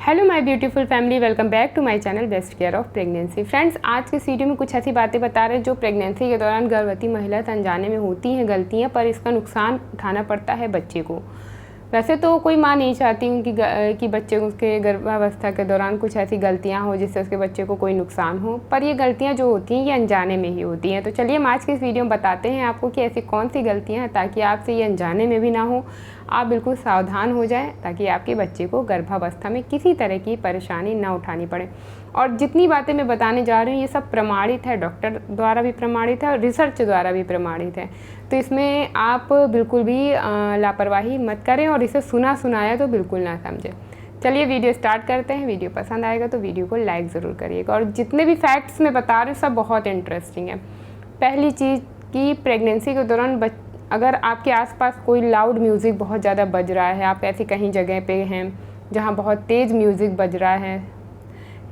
Hello my beautiful family, welcome back to my channel best care of pregnancy. Friends, आज के video में कुछ ऐसी बातें बता रहे हैं जो प्रेगनेंसी के दौरान गर्भवती महिला अनजाने में होती हैं गलतियां, पर इसका नुकसान उठाना पड़ता है बच्चे को। वैसे तो कोई माँ नहीं चाहती हूँ कि बच्चे को उसके गर्भावस्था के दौरान कुछ ऐसी गलतियाँ हो जिससे उसके बच्चे को कोई नुकसान हो, पर ये गलतियाँ जो होती हैं ये अनजाने में ही होती हैं। तो चलिए हम आज के इस वीडियो में बताते हैं आपको कि ऐसी कौन सी गलतियाँ हैं ताकि आपसे ये अनजाने में भी ना हो, आप बिल्कुल सावधान हो जाएं ताकि आपके बच्चे को गर्भावस्था में किसी तरह की परेशानी ना उठानी पड़े। और जितनी बातें मैं बताने जा रही हूँ ये सब प्रमाणित है, डॉक्टर द्वारा भी प्रमाणित है और रिसर्च द्वारा भी प्रमाणित है। तो इसमें आप बिल्कुल भी लापरवाही मत करें और इसे सुना सुनाया तो बिल्कुल ना समझें। चलिए वीडियो स्टार्ट करते हैं। वीडियो पसंद आएगा तो वीडियो को लाइक ज़रूर करिएगा। और जितने भी फैक्ट्स मैं बता रही हूँ सब बहुत इंटरेस्टिंग है। पहली चीज़ कि प्रेगनेंसी के दौरान अगर आपके आसपास कोई लाउड म्यूज़िक बहुत ज़्यादा बज रहा है, आप ऐसी कहीं जगह पे हैं जहाँ बहुत तेज़ म्यूज़िक बज रहा है,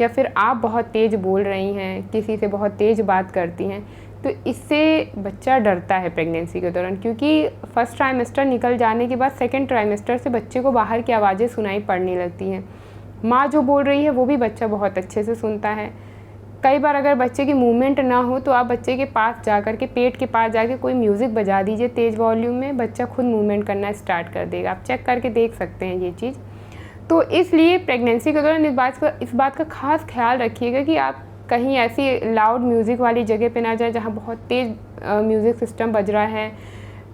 या फिर आप बहुत तेज़ बोल रही हैं, किसी से बहुत तेज़ बात करती हैं, तो इससे बच्चा डरता है प्रेगनेंसी के दौरान। क्योंकि फर्स्ट ट्राइमेस्टर निकल जाने के बाद सेकंड ट्राइमेस्टर से बच्चे को बाहर की आवाज़ें सुनाई पड़ने लगती हैं। माँ जो बोल रही है वो भी बच्चा बहुत अच्छे से सुनता है। कई बार अगर बच्चे की मूवमेंट ना हो तो आप बच्चे के पास जा कर के, पेट के पास जाके कोई म्यूज़िक बजा दीजिए तेज़ वॉल्यूम में, बच्चा खुद मूवमेंट करना स्टार्ट कर देगा। आप चेक करके देख सकते हैं ये चीज़। तो इसलिए प्रेगनेंसी के दौरान इस बात का खास ख्याल रखिएगा कि आप कहीं ऐसी लाउड म्यूज़िक वाली जगह पे ना जाए जहाँ बहुत तेज़ म्यूज़िक सिस्टम बज रहा है,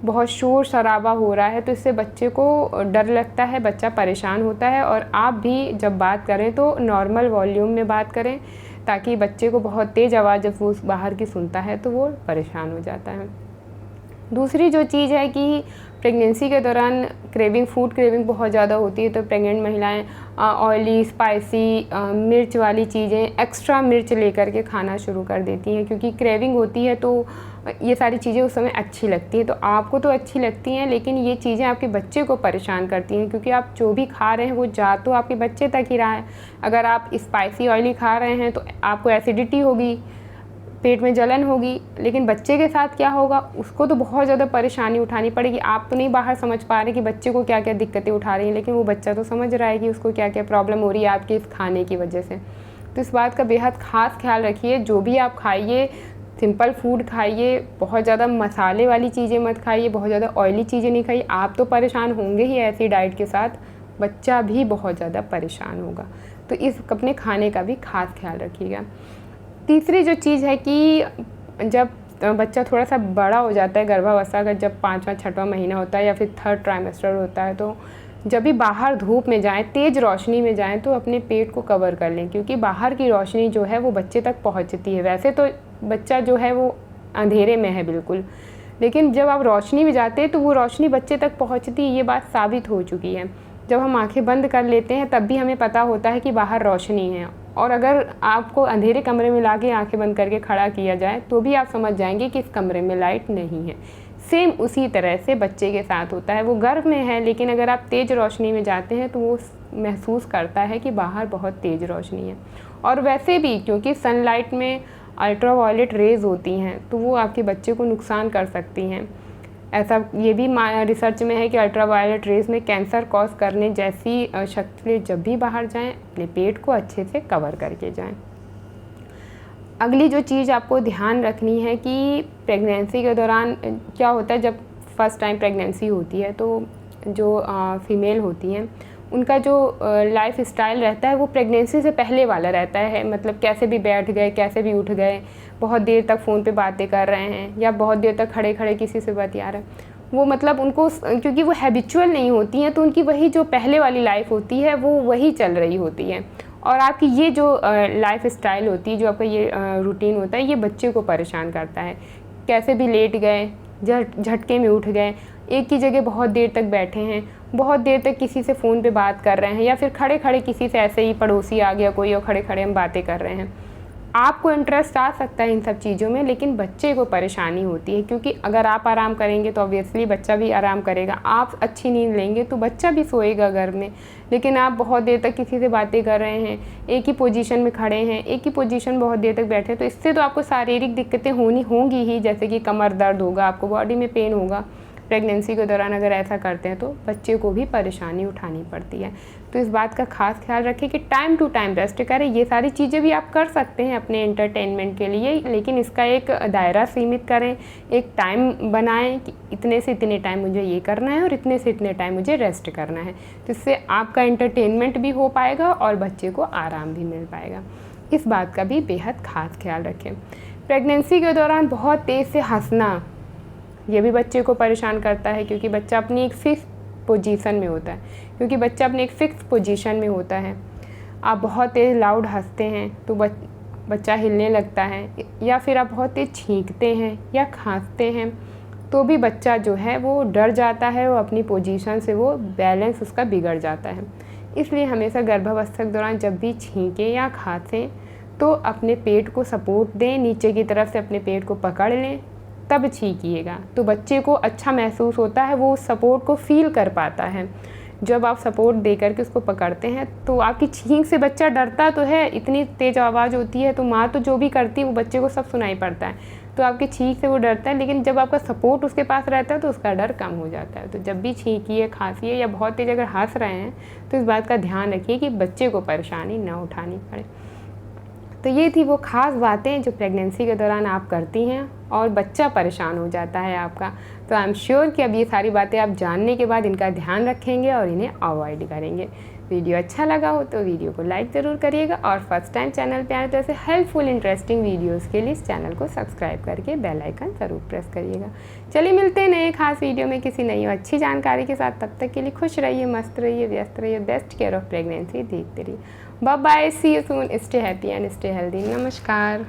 बहुत शोर शराबा हो रहा है। तो इससे बच्चे को डर लगता है, बच्चा परेशान होता है। और आप भी जब बात करें तो नॉर्मल वॉल्यूम में बात करें ताकि बच्चे को बहुत तेज़ आवाज़ जब वो बाहर की सुनता है तो वो परेशान हो जाता है। दूसरी जो चीज़ है कि प्रेगनेंसी के दौरान फूड क्रेविंग बहुत ज़्यादा होती है। तो प्रेग्नेंट महिलाएं ऑयली, स्पाइसी, मिर्च वाली चीज़ें, एक्स्ट्रा मिर्च लेकर के खाना शुरू कर देती हैं। क्योंकि क्रेविंग होती है तो ये सारी चीज़ें उस समय अच्छी लगती हैं। तो आपको तो अच्छी लगती हैं लेकिन ये चीज़ें आपके बच्चे को परेशान करती हैं, क्योंकि आप जो भी खा रहे हैं वो जा तो आपके बच्चे तक ही रहा है। अगर आप स्पाइसी ऑयली खा रहे हैं तो आपको एसिडिटी होगी, पेट में जलन होगी, लेकिन बच्चे के साथ क्या होगा उसको तो बहुत ज़्यादा परेशानी उठानी पड़ेगी। आप तो नहीं बाहर समझ पा रहे कि बच्चे को क्या क्या दिक्कतें उठा रही हैं, लेकिन वो बच्चा तो समझ रहा है कि उसको क्या क्या प्रॉब्लम हो रही है आपके इस खाने की वजह से। तो इस बात का बेहद ख़ास ख्याल रखिए। जो भी आप खाइए सिंपल फूड खाइए, बहुत ज़्यादा मसाले वाली चीज़ें मत खाइए, बहुत ज़्यादा ऑयली चीज़ें नहीं खाइए। आप तो परेशान होंगे ही ऐसी डाइट के साथ, बच्चा भी बहुत ज़्यादा परेशान होगा। तो इस अपने खाने का भी खास ख्याल रखिएगा। तीसरी जो चीज़ है कि जब बच्चा थोड़ा सा बड़ा हो जाता है गर्भावस्था का, जब 5वां 6वां महीना होता है या फिर थर्ड ट्राइमेस्टर होता है, तो जब भी बाहर धूप में जाएं, तेज़ रोशनी में जाएं, तो अपने पेट को कवर कर लें। क्योंकि बाहर की रोशनी जो है वो बच्चे तक पहुंचती है। वैसे तो बच्चा जो है वो अंधेरे में है बिल्कुल, लेकिन जब आप रोशनी में जाते हैं तो वो रोशनी बच्चे तक पहुँचती है। ये बात साबित हो चुकी है। जब हम आंखें बंद कर लेते हैं तब भी हमें पता होता है कि बाहर रोशनी है, और अगर आपको अंधेरे कमरे में लाके आंखें बंद करके खड़ा किया जाए तो भी आप समझ जाएंगे कि इस कमरे में लाइट नहीं है। सेम उसी तरह से बच्चे के साथ होता है। वो गर्भ में है लेकिन अगर आप तेज़ रोशनी में जाते हैं तो वो महसूस करता है कि बाहर बहुत तेज़ रोशनी है। और वैसे भी क्योंकि सनलाइट में अल्ट्रावायलेट रेज़ होती हैं तो वो आपके बच्चे को नुकसान कर सकती हैं। ऐसा ये भी रिसर्च में है कि अल्ट्रावायलेट रेज में कैंसर कॉज करने जैसी शक्ति, जब भी बाहर जाएं अपने पेट को अच्छे से कवर करके जाएं। अगली जो चीज़ आपको ध्यान रखनी है कि प्रेगनेंसी के दौरान क्या होता है, जब फर्स्ट टाइम प्रेगनेंसी होती है तो जो फीमेल होती हैं उनका जो लाइफ स्टाइल रहता है वो प्रेगनेंसी से पहले वाला रहता है। मतलब कैसे भी बैठ गए, कैसे भी उठ गए, बहुत देर तक फ़ोन पे बातें कर रहे हैं या बहुत देर तक खड़े खड़े किसी से बतिया रहे हैं। वो मतलब उनको, क्योंकि वो हैबिचुअल नहीं होती हैं तो उनकी वही जो पहले वाली लाइफ होती है वो वही चल रही होती है। और आपकी ये जो लाइफ स्टाइल होती है, जो आपका ये रूटीन होता है, ये बच्चे को परेशान करता है। कैसे भी लेट गए, झटके में उठ गए, एक ही जगह बहुत देर तक बैठे हैं, बहुत देर तक किसी से फ़ोन पे बात कर रहे हैं, या फिर खड़े खड़े किसी से ऐसे ही पड़ोसी आ गया कोई और खड़े खड़े हम बातें कर रहे हैं। आपको इंटरेस्ट आ सकता है इन सब चीज़ों में, लेकिन बच्चे को परेशानी होती है। क्योंकि अगर आप आराम करेंगे तो ऑब्वियसली बच्चा भी आराम करेगा। आप अच्छी नींद लेंगे तो बच्चा भी सोएगा घर में, लेकिन आप बहुत देर तक किसी से बातें कर रहे हैं, एक ही पोजीशन में खड़े हैं, एक ही पोजीशन बहुत देर तक बैठे हैं, तो इससे तो आपको शारीरिक दिक्कतें होंगी ही, जैसे कि कमर दर्द होगा, आपको बॉडी में पेन होगा। प्रेगनेंसी के दौरान अगर ऐसा करते हैं तो बच्चे को भी परेशानी उठानी पड़ती है। तो इस बात का खास ख्याल रखें कि टाइम टू टाइम रेस्ट करें। ये सारी चीज़ें भी आप कर सकते हैं अपने एंटरटेनमेंट के लिए, लेकिन इसका एक दायरा सीमित करें, एक टाइम बनाएं कि इतने से इतने टाइम मुझे ये करना है और इतने से इतने टाइम मुझे रेस्ट करना है। तो इससे आपका एंटरटेनमेंट भी हो पाएगा और बच्चे को आराम भी मिल पाएगा। इस बात का भी बेहद खास ख्याल रखें। प्रेगनेंसी के दौरान बहुत तेज़ से हंसना, ये भी बच्चे को परेशान करता है, क्योंकि बच्चा अपनी एक फिक्स पोजीशन में होता है। आप बहुत तेज़ लाउड हंसते हैं तो बच्चा हिलने लगता है, या फिर आप बहुत तेज़ छींकते हैं या खांसते हैं तो भी बच्चा जो है वो डर जाता है, वो अपनी पोजीशन से वो बैलेंस उसका बिगड़ जाता है। इसलिए हमेशा गर्भावस्था के दौरान जब भी छींकें या खांसें तो अपने पेट को सपोर्ट दें, नीचे की तरफ से अपने पेट को पकड़ लें, तब छींकिएगा। तो बच्चे को अच्छा महसूस होता है, वो उस सपोर्ट को फील कर पाता है। जब आप सपोर्ट दे करके उसको पकड़ते हैं तो आपकी छींक से बच्चा डरता तो है, इतनी तेज़ आवाज़ होती है तो माँ तो जो भी करती है वो बच्चे को सब सुनाई पड़ता है, तो आपकी छींक से वो डरता है। लेकिन जब आपका सपोर्ट उसके पास रहता है तो उसका डर कम हो जाता है। तो जब भी छींकिए, खांसिए या बहुत तेज़ अगर हंस रहे हैं तो इस बात का ध्यान रखिए कि बच्चे को परेशानी ना उठानी पड़े। तो ये थी वो ख़ास बातें जो प्रेगनेंसी के दौरान आप करती हैं और बच्चा परेशान हो जाता है आपका। तो आई एम श्योर कि अब ये सारी बातें आप जानने के बाद इनका ध्यान रखेंगे और इन्हें अवॉइड करेंगे। वीडियो अच्छा लगा हो तो वीडियो को लाइक ज़रूर करिएगा और फर्स्ट टाइम चैनल पे आए तो ऐसे हेल्पफुल इंटरेस्टिंग वीडियोस के लिए इस चैनल को सब्सक्राइब करके बेल आइकन ज़रूर प्रेस करिएगा। चलिए मिलते हैं नए खास वीडियो में किसी नई और अच्छी जानकारी के साथ। तब तक के लिए खुश रहिए, मस्त रहिए, व्यस्त रहिए। बेस्ट केयर ऑफ प्रेगनेंसी देखते रहिए। Bye bye, see you soon, stay happy and stay healthy. नमस्कार।